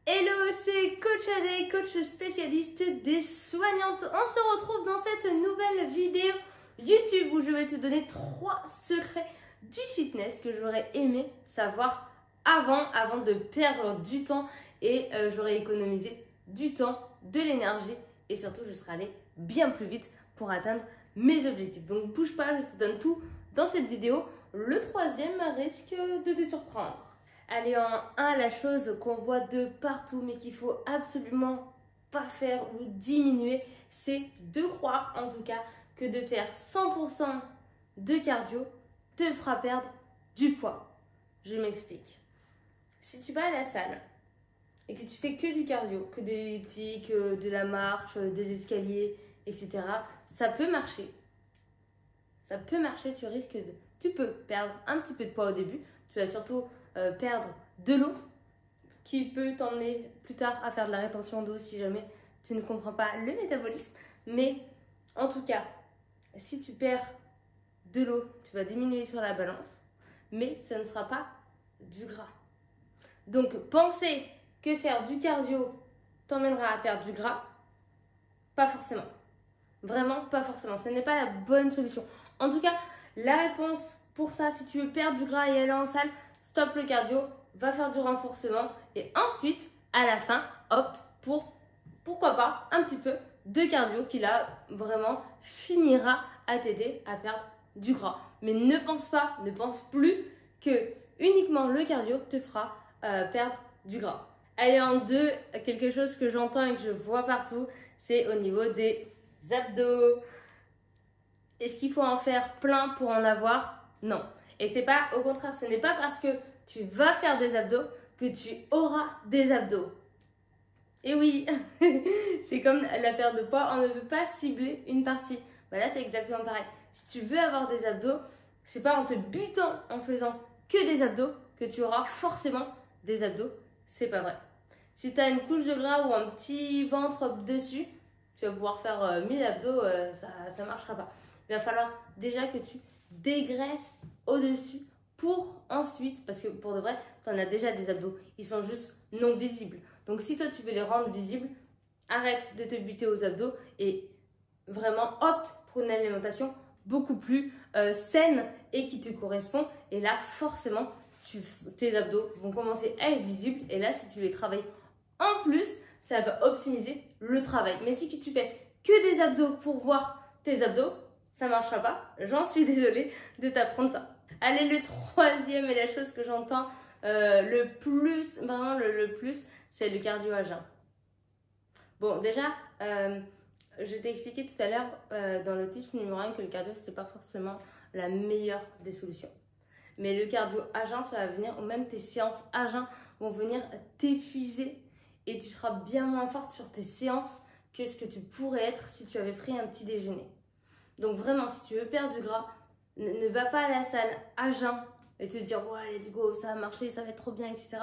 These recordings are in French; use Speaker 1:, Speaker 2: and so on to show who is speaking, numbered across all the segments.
Speaker 1: Hello, c'est Coach Adé, coach spécialiste des soignantes. On se retrouve dans cette nouvelle vidéo YouTube où je vais te donner 3 secrets du fitness que j'aurais aimé savoir avant de perdre du temps et j'aurais économisé du temps, de l'énergie et surtout je serais allée bien plus vite pour atteindre mes objectifs. Donc bouge pas, je te donne tout dans cette vidéo. Le troisième risque de te surprendre. Allez, en 1, la chose qu'on voit de partout mais qu'il faut absolument pas faire ou diminuer, c'est de croire en tout cas que de faire 100% de cardio te fera perdre du poids. Je m'explique. Si tu vas à la salle et que tu fais que du cardio, que des elliptiques, de la marche, des escaliers, etc., ça peut marcher. Ça peut marcher, tu peux perdre un petit peu de poids au début. Tu vas surtout perdre de l'eau qui peut t'emmener plus tard à faire de la rétention d'eau si jamais tu ne comprends pas le métabolisme. Mais en tout cas, si tu perds de l'eau, tu vas diminuer sur la balance, mais ce ne sera pas du gras. Donc, penser que faire du cardio t'emmènera à perdre du gras, pas forcément. Vraiment, pas forcément. Ce n'est pas la bonne solution. En tout cas, la réponse pour ça, si tu veux perdre du gras et aller en salle, stop le cardio, va faire du renforcement et ensuite, à la fin, opte pour, pourquoi pas, un petit peu de cardio qui là, vraiment, finira à t'aider à perdre du gras. Mais ne pense plus que uniquement le cardio te fera perdre du gras. Allez, en 2, quelque chose que j'entends et que je vois partout, c'est au niveau des abdos. Est-ce qu'il faut en faire plein pour en avoir? Non. Et c'est pas, au contraire, ce n'est pas parce que tu vas faire des abdos que tu auras des abdos. Et oui, c'est comme la perte de poids, on ne peut pas cibler une partie. Bah là, c'est exactement pareil. Si tu veux avoir des abdos, c'est pas en te butant en faisant que des abdos que tu auras forcément des abdos. C'est pas vrai. Si tu as une couche de gras ou un petit ventre dessus, tu vas pouvoir faire 1000 abdos, ça ne marchera pas. Il va falloir déjà que tu dégraisses au-dessus pour ensuite, parce que pour de vrai, tu en as déjà des abdos, ils sont juste non visibles. Donc si toi tu veux les rendre visibles, arrête de te buter aux abdos et vraiment opte pour une alimentation beaucoup plus saine et qui te correspond. Et là, forcément, tes abdos vont commencer à être visibles et là, si tu les travailles en plus, ça va optimiser le travail. Mais si tu fais que des abdos pour voir tes abdos, ça ne marchera pas. J'en suis désolée de t'apprendre ça. Allez, le troisième et la chose que j'entends le plus, vraiment le plus, c'est le cardio à jeun. Bon, déjà, je t'ai expliqué tout à l'heure dans le tips numéro 1 que le cardio, ce n'est pas forcément la meilleure des solutions. Mais le cardio à jeun, ça va venir, ou même tes séances à jeun vont venir t'épuiser et tu seras bien moins forte sur tes séances que ce que tu pourrais être si tu avais pris un petit déjeuner. Donc vraiment, si tu veux perdre du gras, ne va pas à la salle à jeun et te dire ouais, let's go, ça va marcher, ça va être trop bien, etc.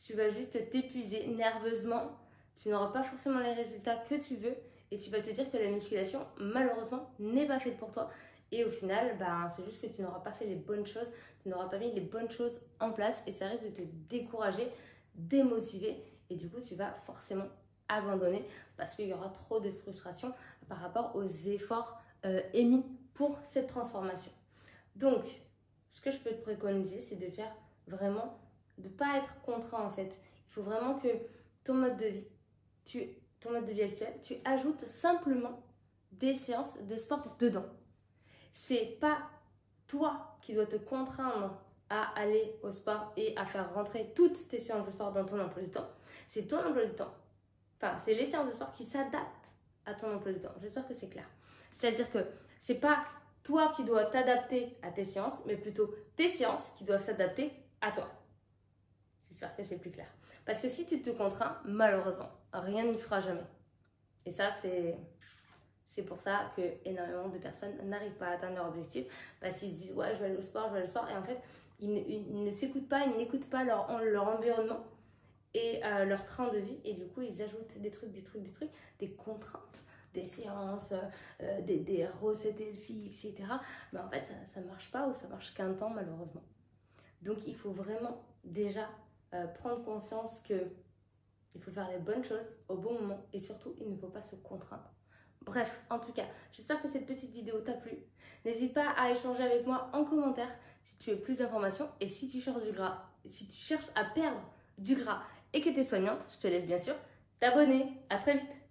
Speaker 1: Tu vas juste t'épuiser nerveusement, tu n'auras pas forcément les résultats que tu veux et tu vas te dire que la musculation, malheureusement, n'est pas faite pour toi. Et au final, c'est juste que tu n'auras pas fait les bonnes choses, tu n'auras pas mis les bonnes choses en place et ça risque de te décourager, démotiver et du coup, tu vas forcément abandonner parce qu'il y aura trop de frustration par rapport aux efforts émis pour cette transformation. Donc, ce que je peux te préconiser, c'est de faire vraiment, de ne pas être contraint en fait. Il faut vraiment que ton mode de vie actuel, tu ajoutes simplement des séances de sport dedans. C'est pas toi qui dois te contraindre à aller au sport et à faire rentrer toutes tes séances de sport dans ton emploi du temps. C'est ton emploi du temps. Enfin, c'est les séances de sport qui s'adaptent à ton emploi du temps. J'espère que c'est clair. C'est-à-dire que c'est pas toi qui dois t'adapter à tes séances, mais plutôt tes séances qui doivent s'adapter à toi. J'espère que c'est plus clair. Parce que si tu te contrains, malheureusement, rien n'y fera jamais. Et ça, c'est pour ça que énormément de personnes n'arrivent pas à atteindre leur objectif parce qu'ils se disent ouais, je vais aller au sport, et en fait, ils ne s'écoutent pas, ils n'écoutent pas leur environnement et leur train de vie et du coup, ils ajoutent des trucs, des contraintes, des séances, des recettes filles, etc. Mais en fait, ça ne marche pas ou ça marche qu'un temps malheureusement. Donc, il faut vraiment déjà prendre conscience que il faut faire les bonnes choses au bon moment et surtout, il ne faut pas se contraindre. Bref, en tout cas, j'espère que cette petite vidéo t'a plu. N'hésite pas à échanger avec moi en commentaire si tu veux plus d'informations et si tu cherches du gras, si tu cherches à perdre du gras et que tu es soignante, je te laisse bien sûr t'abonner. À très vite.